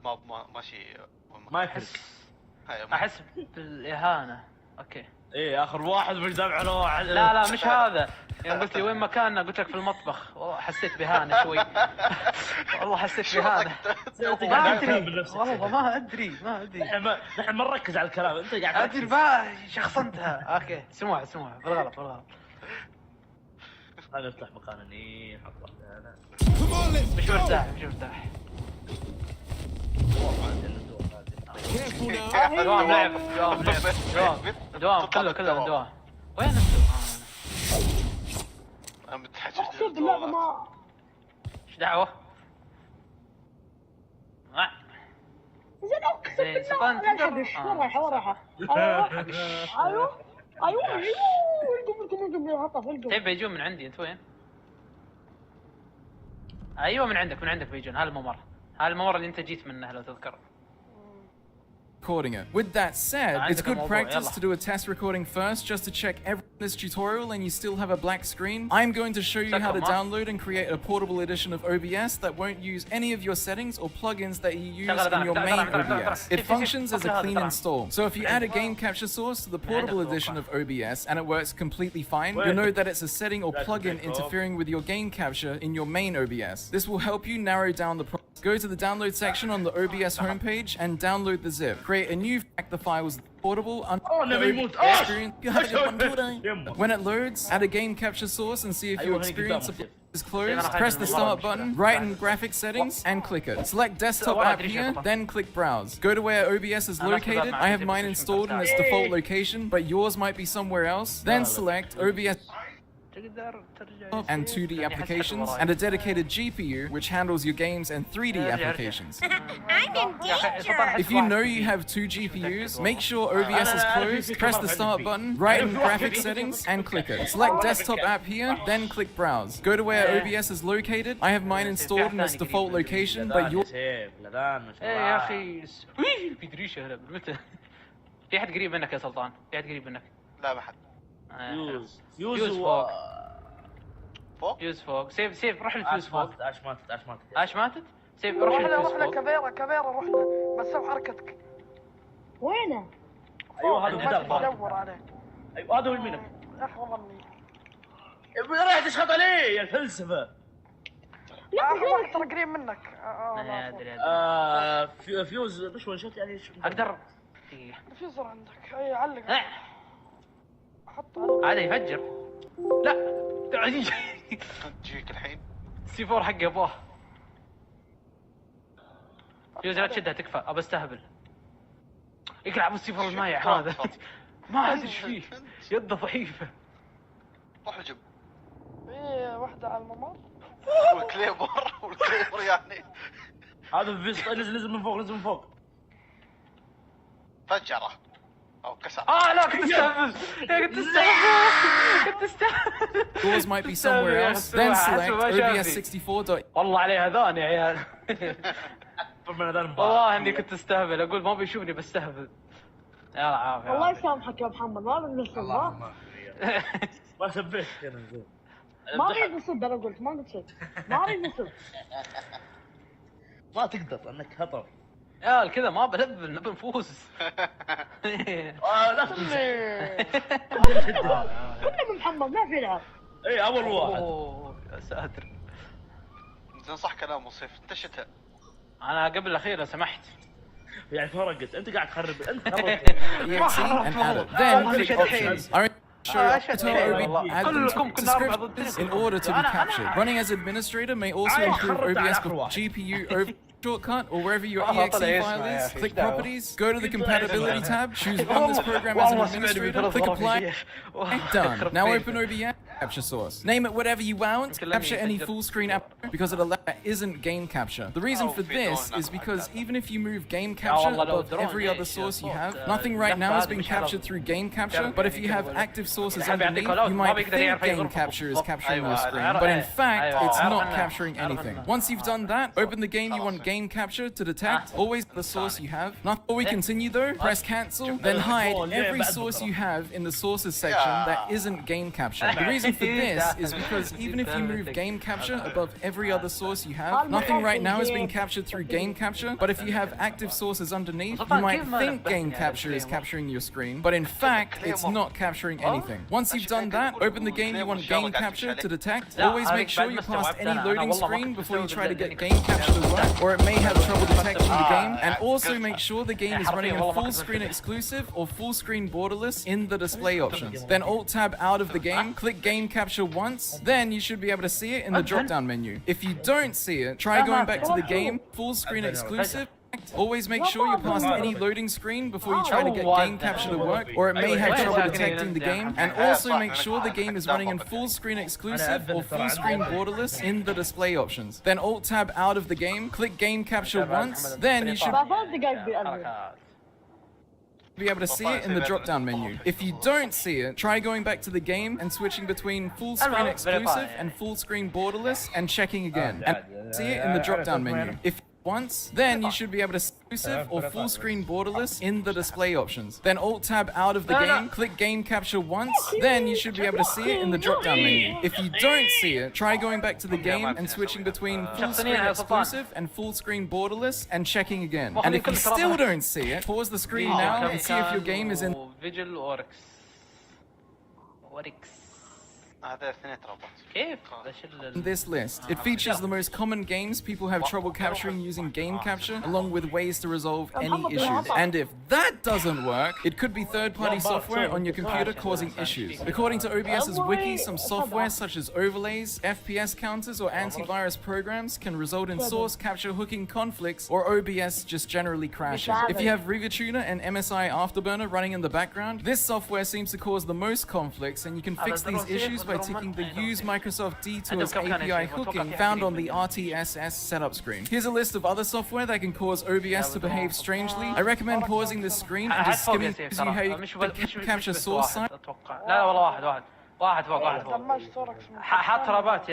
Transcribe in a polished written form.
الماب ماشي ما يحس. احس بالاهانه. اوكي ايه اخر واحد مش دافع له واحد. لا مش هذا. يعني قلت لي وين مكاننا، قلت لك في المطبخ. والله حسيت بهانه شوي. والله حسيت بهانه. ما ادري والله ما ادري نحن ما نركز على الكلام، انت قاعد ادري بقى شخصنتها. اوكي سموها بالغلط. خلينا نفتح مكان هني نحط واحده هنا. مش مرتاح. دوام كله دوام. وين الدوام؟ انا متحجج بالله ما ايش دعوه؟ زين اوكي سلطان رايحه ايوه طيب بيجون من عندي. انت وين؟ ايوه من عندك بيجون. هالممر اللي انت جيت منه لو تذكر. Recording it. With that said, it's good practice to do a test recording first just to check every this tutorial and you still have a black screen. I'm going to show you how to download and create a portable edition of OBS that won't use any of your settings or plugins that you use in your main OBS. It functions as a clean install. So if you add a game capture source to the portable edition of OBS and it works completely fine, you'll know that it's a setting or plugin interfering with your game capture in your main OBS. This will help you narrow down the problem. Go to the download section on the OBS homepage and download the zip. Create a new FAT the files portable on screen. When it loads, add a game capture source and see if your experience is closed. Press the start button, right in graphic settings, and click it. Select desktop app here, then click browse. Go to where OBS is located. I have mine installed in its default location, but yours might be somewhere else. Then select OBS and 2D applications and a dedicated GPU which handles your games and 3D applications. I'm in danger. If you know you have 2 GPUs, make sure OBS is closed, press the start button, right in graphic settings, and click it. Select desktop app here, then click browse. Go to where OBS is located. I have mine installed in its default location, but your يا اخي في دريشه هلا متى؟ في احد قريب منك يا سلطان؟ لا ما حد. يوز فوق. سيف روح للفيوز فوق. اش ماتت؟ سيف روح للفيوز فوق. كافيرا روح له بس سوي حركتك. وينه؟ ايوه هذا دور عليه. ايوه هذا يمينك. اخ والله راح تشخط عليه يا الفلسفه. لا ترى قريب منك. فيوز مش وان شوت يعني اقدر الفيوزر عندك. اي علق. هذا يفجر. لا تجيك الحين سي 4 حقي ابوه. فيوز لا تشدها تكفى. ابى استهبل. يقلع ابو السي 4 المايع هذا. ما ادري ايش فيه. يده ضعيفه. روح الجب. في واحده على الممر. والكليبر يعني. هذا الفيست نزل من فوق. فجره او كسر. لا كنت استهبل. yours might be somewhere else. Then select OBS 64. والله عليه هذان يا عيال. والله اني كنت استهبل. اقول ما بيشوفني بستهبل. يلا عافيه. الله يسامحك يا محمد. ما بنسب ما سبيت انا زين. ما اريد نسب. انا قلت ما نسب. ما اريد نسب. ما تقدر انك هطل يا كذا ما بلبل نبي نفوز. لا كنا من محمد ما في لعب. اي اول واحد. يا ساتر. زين صح كلام وصيف. انت شتها. انا قبل الاخير لو سمحت. يعني فرقت. انت قاعد تخرب. انت خربت. and add it. Then click options. كلكم كنا 4 ضد in order to be captured. Running as administrator may also improve OBS with GPU over shortcut or wherever your exe file is. Click properties, go to the compatibility tab, choose run this program as an administrator, click apply, done. Now open OBS capture source. Name it whatever you want, capture any full screen app because it isn't game capture. The reason for this is because even if you move game capture above every other source you have, nothing right now is being captured through game capture, but if you have active sources underneath, you might think game capture is capturing your screen, but in fact, it's not capturing anything. Once you've done that, open the game you want game capture to detect, always the source you have. Not before we continue though, press cancel, then hide every source you have in the sources section that isn't game capture. The reason reason for this is because even if you move game capture above every other source you have, nothing right now is being captured through game capture, but if you have active sources underneath, you might think game capture is capturing your screen, but in fact, it's not capturing anything. Once you've done that, open the game you want game capture to detect. Always make sure you pass any loading screen before you try to get game capture to work, or it may have trouble detecting the game, and also make sure the game is running in full screen exclusive or full screen borderless in the display options. Then Alt-Tab out of the game, click game capture once, then you should be able to see it in the drop-down menu. If you don't see it, try going back to the game, full screen exclusive. Always make sure you pass any loading screen before you try to get game capture to work, or it may have trouble detecting the game, and also make sure the game is running in full screen exclusive or full screen borderless in the display options. Then Alt-Tab out of the game, click game capture once, then you should be able to see it in the drop-down menu. If you don't see it, try going back to the game and switching between full screen exclusive and full screen borderless and checking again, and see it in the drop-down menu. If once, then you should be able to see exclusive or full screen borderless in the display options. Then Alt-Tab out of the game, click game capture once, then you should be able to see it in the drop-down menu. If you don't see it, try going back to the game and switching between full screen exclusive and full screen borderless and checking again. And if you still don't see it, pause the screen now and see if your game is in فيجل اوركس هذا اثنين رابط. كيف؟ this list. It features the most common games people have trouble capturing using game capture, along with ways to resolve any issues. And if that doesn't work, it could be third-party software on your computer causing issues. According to OBS's wiki, some software such as overlays, FPS counters, or antivirus programs can result in source capture hooking conflicts or OBS just generally crashing. If you have RigaTuner and MSI Afterburner running in the background, this software seems to cause the most conflicts, and you can fix these issues by ticking the Use Microsoft Detours API hooking found on the RTSS setup screen. Here's a list of other software that can cause OBS to behave strangely. I recommend pausing this screen and just skimming to see how you can capture source side. لا والله واحد فوق واحد دمجت ورقس حاط رابات